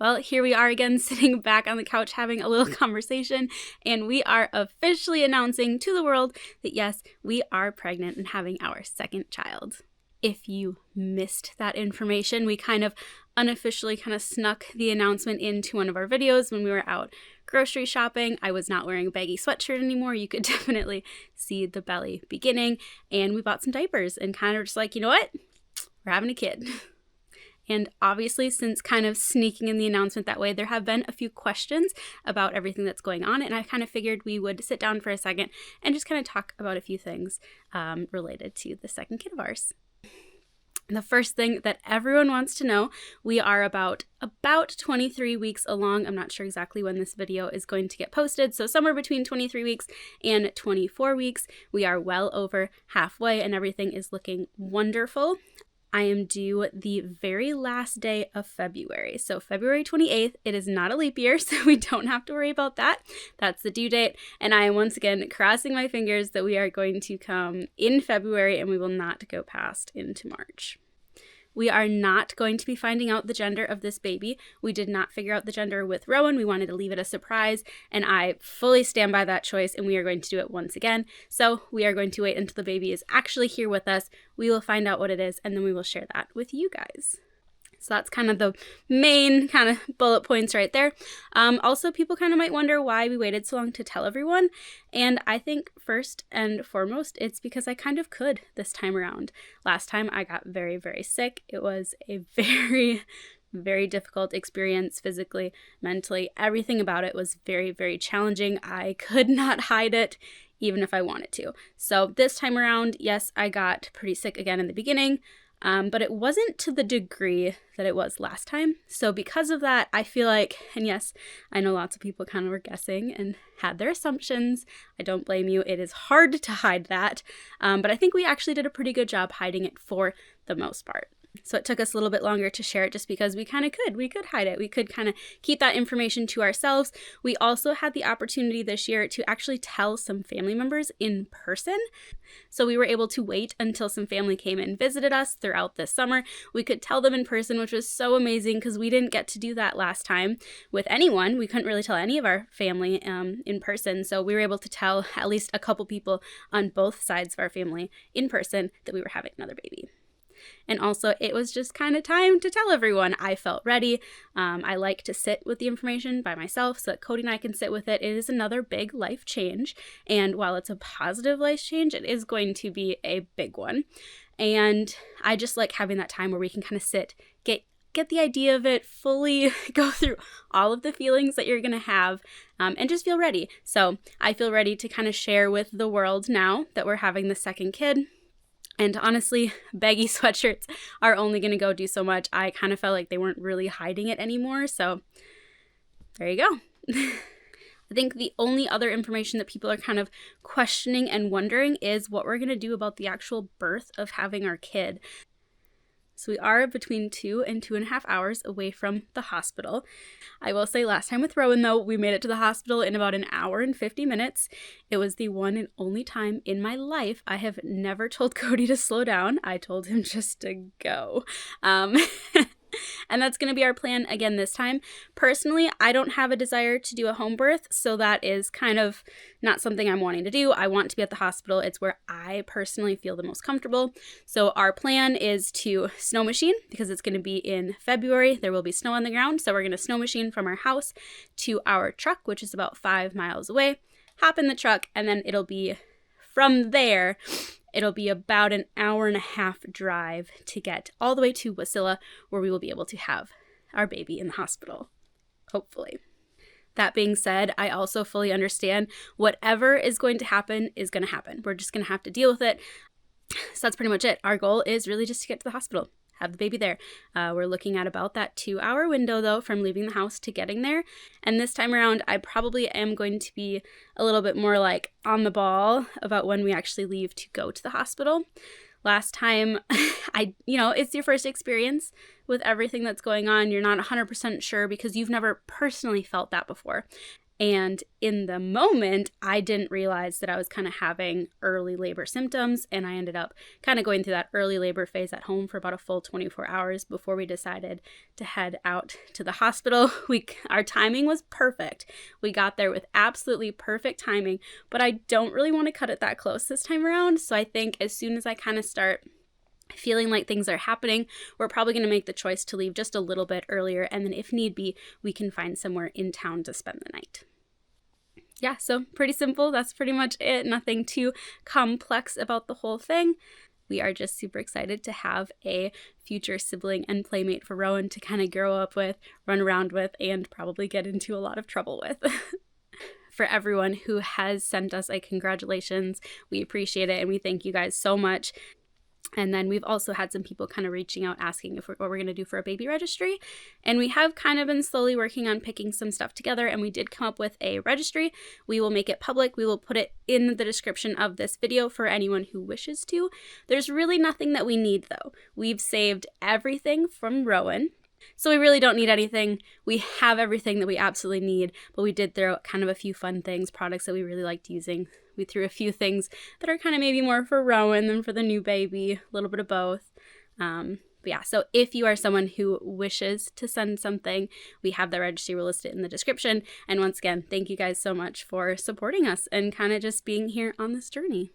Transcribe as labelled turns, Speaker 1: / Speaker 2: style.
Speaker 1: Well, here we are again, sitting back on the couch having a little conversation, and we are officially announcing to the world that yes, we are pregnant and having our second child. If you missed that information, we kind of unofficially snuck the announcement into one of our videos when we were out grocery shopping. I was not wearing a baggy sweatshirt anymore. You could definitely see the belly beginning, and we bought some diapers and kind of just like, you know what? We're having a kid. And obviously, since kind of sneaking in the announcement that way, there have been a few questions about everything that's going on. And I kind of figured we would sit down for a second and just kind of talk about a few things related to the second kid of ours. The first thing that everyone wants to know, we are about 23 weeks along. I'm not sure exactly when this video is going to get posted. So somewhere between 23 weeks and 24 weeks, we are well over halfway and everything is looking wonderful. I am due the very last day of February. So February 28th, it is not a leap year, so we don't have to worry about that. That's the due date. And I am once again crossing my fingers that we are going to come in February and we will not go past into March. We are not going to be finding out the gender of this baby. We did not figure out the gender with Rowan. We wanted to leave it a surprise, and I fully stand by that choice, and we are going to do it once again. So we are going to wait until the baby is actually here with us. We will find out what it is, and then we will share that with you guys. So that's kind of the main bullet points right there. Also, people might wonder why we waited so long to tell everyone. And I think first and foremost, it's because I kind of could this time around. Last time I got very, very sick. It was a very, very difficult experience physically, mentally. Everything about it was very, very challenging. I could not hide it, even if I wanted to. So this time around, yes, I got pretty sick again in the beginning. But it wasn't to the degree that it was last time. So because of that, I feel like, and yes, I know lots of people were guessing and had their assumptions. I don't blame you. It is hard to hide that. But I think we actually did a pretty good job hiding it for the most part. So it took us a little bit longer to share it just because we could. We could hide it. We could keep that information to ourselves. We also had the opportunity this year to actually tell some family members in person. So we were able to wait until some family came and visited us throughout this summer. We could tell them in person, which was so amazing because we didn't get to do that last time with anyone. We couldn't really tell any of our family in person. So we were able to tell at least a couple people on both sides of our family in person that we were having another baby. And also, it was just time to tell everyone. I felt ready. I like to sit with the information by myself so that Cody and I can sit with it. It is another big life change. And while it's a positive life change, it is going to be a big one. And I just like having that time where we can sit, get the idea of it, fully go through all of the feelings that you're going to have, and just feel ready. So I feel ready to share with the world now that we're having the second kid. And honestly, baggy sweatshirts are only going to go do so much. I felt like they weren't really hiding it anymore. So there you go. I think the only other information that people are questioning and wondering is what we're going to do about the actual birth of having our kid. So we are between 2 and 2.5 hours away from the hospital. I will say last time with Rowan, though, we made it to the hospital in about an hour and 50 minutes. It was the one and only time in my life I have never told Cody to slow down. I told him just to go. And that's going to be our plan again this time. Personally, I don't have a desire to do a home birth, so that is not something I'm wanting to do. I want to be at the hospital. It's where I personally feel the most comfortable. So our plan is to snow machine because it's going to be in February. There will be snow on the ground, so we're going to snow machine from our house to our truck, which is about 5 miles away. Hop in the truck, and then it'll be from there. It'll be about an hour and a half drive to get all the way to Wasilla, where we will be able to have our baby in the hospital, hopefully. That being said, I also fully understand whatever is going to happen is going to happen. We're just going to have to deal with it. So that's pretty much it. Our goal is really just to get to the hospital, have the baby there. We're looking at about that 2-hour window, though, from leaving the house to getting there. And this time around, I probably am going to be a little bit more on the ball about when we actually leave to go to the hospital. Last time, it's your first experience with everything that's going on. You're not 100% sure because you've never personally felt that before. And in the moment, I didn't realize that I was kind of having early labor symptoms, and I ended up kind of going through that early labor phase at home for about a full 24 hours before we decided to head out to the hospital. Our timing was perfect. We got there with absolutely perfect timing, but I don't really want to cut it that close this time around. So I think as soon as I kind of start feeling like things are happening, we're probably going to make the choice to leave just a little bit earlier, and then if need be, we can find somewhere in town to spend the night. Yeah, so pretty simple. That's pretty much it. Nothing too complex about the whole thing. We are just super excited to have a future sibling and playmate for Rowan to kind of grow up with, run around with, and probably get into a lot of trouble with. For everyone who has sent us a congratulations, we appreciate it, and we thank you guys so much. And then we've also had some people kind of reaching out asking what we're going to do for a baby registry. And we have kind of been slowly working on picking some stuff together, and we did come up with a registry. We will make it public. We will put it in the description of this video for anyone who wishes to. There's really nothing that we need though. We've saved everything from Rowan, so we really don't need anything. We have everything that we absolutely need, but we did throw out kind of a few fun things, products that we really liked using. We threw a few things that are kind of maybe more for Rowan than for the new baby, a little bit of both. But yeah, so if you are someone who wishes to send something, we have the registry. We'll list it in the description. And once again, thank you guys so much for supporting us and kind of just being here on this journey.